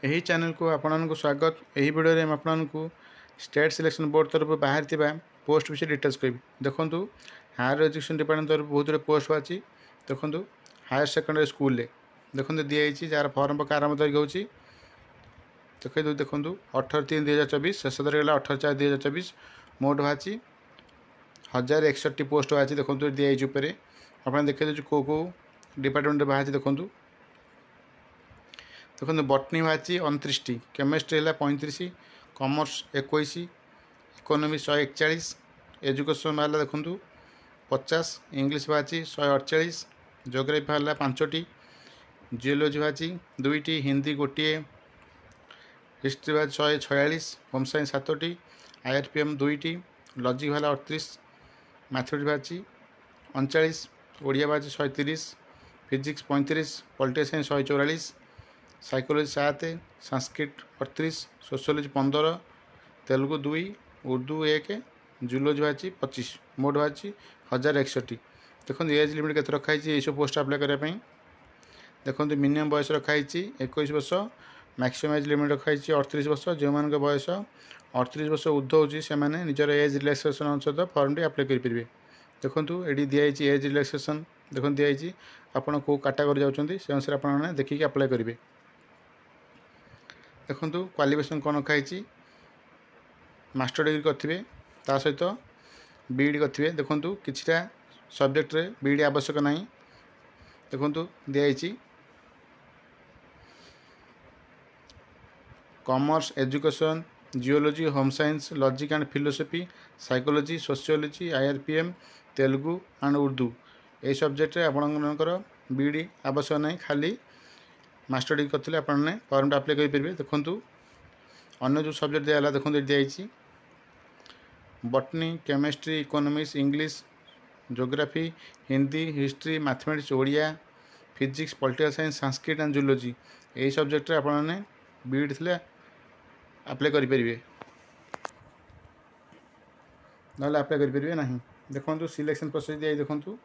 यही चैनल को आपको स्वागत। यही वीडियो में आपको स्टेट सिलेक्शन बोर्ड तरफ बाहर पोस्ट विषय डिटेल्स कहि देखु। हायर एजुकेशन डिपार्टमेंट तरफ बहुत गुड पोस्ट अच्छी देखु। हायर सेकेंडरी स्कूल देखते दिखाई जार फर्म पका आरंभ तारीख हो देखो देखु 18/3/2024 शेष तारीख है 18/4/2024 मोट बाहरी 1061 पोस्ट बाहरी देखो दिखाई आप देखे कौ कौ डिपार्टमेंट बाहरी देखु। देखो बटनी बाहरी 29, केमिस्ट्री है 35, कॉमर्स 21, इकोनॉमी 141, एजुकेशन बाहर देखु 50, इंग्लिश बाहरी 148, जियोग्राफी बाहर 5टी, जियोलॉजी बाहरी 2टी, हिंदी गोटे, हिस्ट्री बाहर 146, होम साइंस 7टी, IRPM 2टी, लॉजिक बाहर 38, मैथमेटिक्स बाहरी 39, ओडिया बाहरी 130, physics 35, political science 144, psychology 7, Sanskrit 38, sociology 15, Telugu 2, Urdu 1, zoology बाहरी 25, मोट बाहरी 1061। देखो एज लिमिट के रखाई ये सब पोस्ट अप्लाई करने देखो मिनिमम बयस रखाई 21 वर्ष, मैक्सिमम एज लिमिट रखाई 38 वर्ष। जो मान बयस 38 वर्ष ऊर्ध्व होची से माने निजर एज रिलैक्सेशन अनुसार फॉर्म टी अप्लाई करेंगे। देखो ये दिखाई एज रिलैक्सेशन देखो दिखाई आपड़ कौ कैटेगरी जाऊँच से अनुसार आपने देखिए अप्लाई करेंगे। देखो क्वालिफिकेशन कौन रखाई मास्टर डिग्री करेंगे ता सहित बीईडी करेंगे। देखो किछटा सब्जेक्ट रे बीईडी आवश्यक ना देखो दिखाई commerce, education, geology, home science, logic and philosophy, psychology, sociology, IRPM, Telugu and Urdu ये सब्जेक्ट आपंकर बीईडी आवश्यक नहीं, खाली मास्टर डिग्री करते आपने फॉर्म अप्लाई करेंगे। देखो अन्य जो सब्जेक्ट दिया देखो दिखाई botany, chemistry, economics, English, geography, Hindi, history, mathematics, Odia, physics, political science, Sanskrit and zoology यही सब्जेक्ट आपने बीईडी थे अप्लाई करेंगे ना अप्लाई करेंगे ना। देखो सिलेक्शन प्रोसेस दिखाई देखो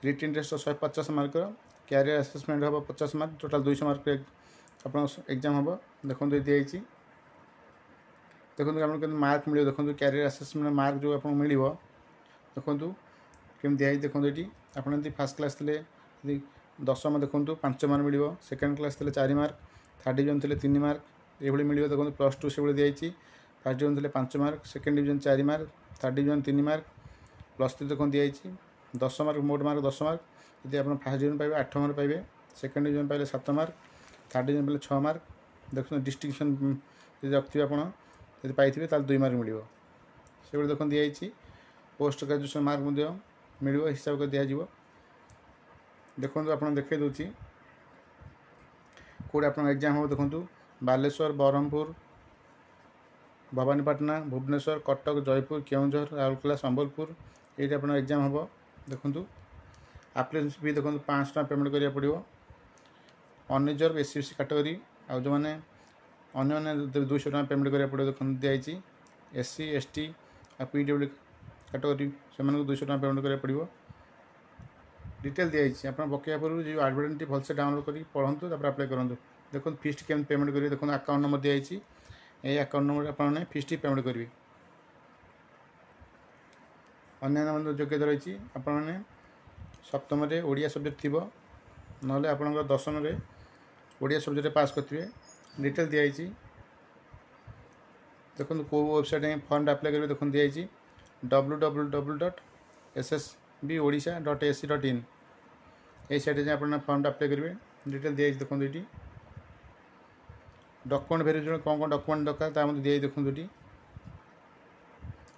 written test 150 mark, career assessment हम 50 मार्क, टोटाल 200 मार्क आप एग्जाम हम देखो दिखाई देखो आप मार्क मिले। देखो कैरियर असेसमेंट मार्क जो आप मिल देखो कमी दिखाई देखो ये आप फास्ट क्लास थे दशम देखो 5 मार्क मिल, सेकेंड क्लास थे 4 मार्क, थर्ड डिविजन थे 3 मार्क ये मिले। देखो +2 से दिखाई फर्स्ट डिविजन थे 5 mark, second division 4 mark, third division 3 mark, +3 देखो दिखाई 10 मार्क मोट मार्क 10 मार्क। यदि आप फर्स्ट डिविजन पाइबे 8 मार्क पाइबे, सेकेंड डिविजन पाइले 7 मार्क, थर्ड डिविजन पाइले 6 मार्क। देखो डिस्टिंक्शन यदि रखिए आप पाइबे 2 मार्क मिले से देखो दिखाई पोस्ट ग्रेजुएशन मार्क मिल हिसाब कर दिज्व। देखो आप देखे दूसरी कौटे आप एग्जाम हम देखो बालेश्वर, ब्रह्मपुर, भवानीपाटना, भुवनेश्वर, कटक, जयपुर, केउंझर, राउरकेला, संबलपुर ये आप एग्जाम हम देखो। आप्लिकेशन फी देखो 500 टका पेमेंट करा पड़ो। अनरिजर्व SC/ST कैटेगरी आ जो मैंने अन्य 200 टका पेमेंट करा पड़ो। देखो दिखाई SC, ST आ PWD कैटेगरी से 200 टका पेमेंट करा पड़ो। डिटेल दिखाई आप पकड़ा पूर्व जो एडवर्टाइजमेंट भलसे डाउनलोड कर पढ़ू अप्लाई करूँ। देखो फीस केम पेमेंट करेंगे देखो अकाउंट नंबर दिखाई ये अकाउंट नंबर आपने फीस पेमेंट करेंगे। अन्य योग्यता रही आपने सप्तम ओडिया सब्जेक्ट थी ना आप दशम ओडिया सब्जेक्ट पास करेंगे। डिटेल दिखाई देखो कौ वेबसाइट फॉर्म अप्लाई करेंगे देखो दिखाई www.ssbodisha.ac.in ये साइट आप फॉर्म अप्लाई करेंगे। डिटेल दिखाई देखो ये डॉक्यूमेंट वेरिफिकेशन कौन कौन डॉक्यूमेंट दरकार दिखाई देखो ये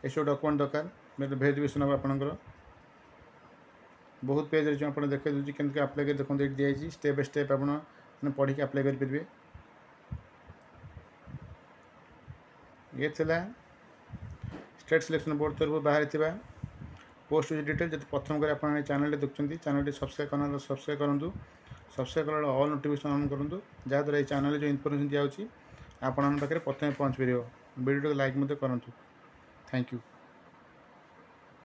सब डॉक्यूमेंट दरकार वेरिफिकेशन हम आपंकर बहुत पेज रही आप देखे दूसरी केमती अप्लाई कर देखो ये दिखाई स्टेप बाय स्टेप आपने पढ़ी अप्लाई करेंगे। ये थिला स्टेट सिलेक्शन बोर्ड तरफ बाहरी पोस्ट डिटेल जब प्रथम कर आप चैनल देखते चैनल सब्सक्राइब करना सब्सक्राइब करूँ, सब्सक्राइब कर ऑल नोटिफिकेशन ऑन करूँ जहाँद्वारा ये चैनल जो इनफॉरमेशन दिखाई आप पाखे प्रथम पहुँच पार। वीडियो लाइक करूँ। Thank you.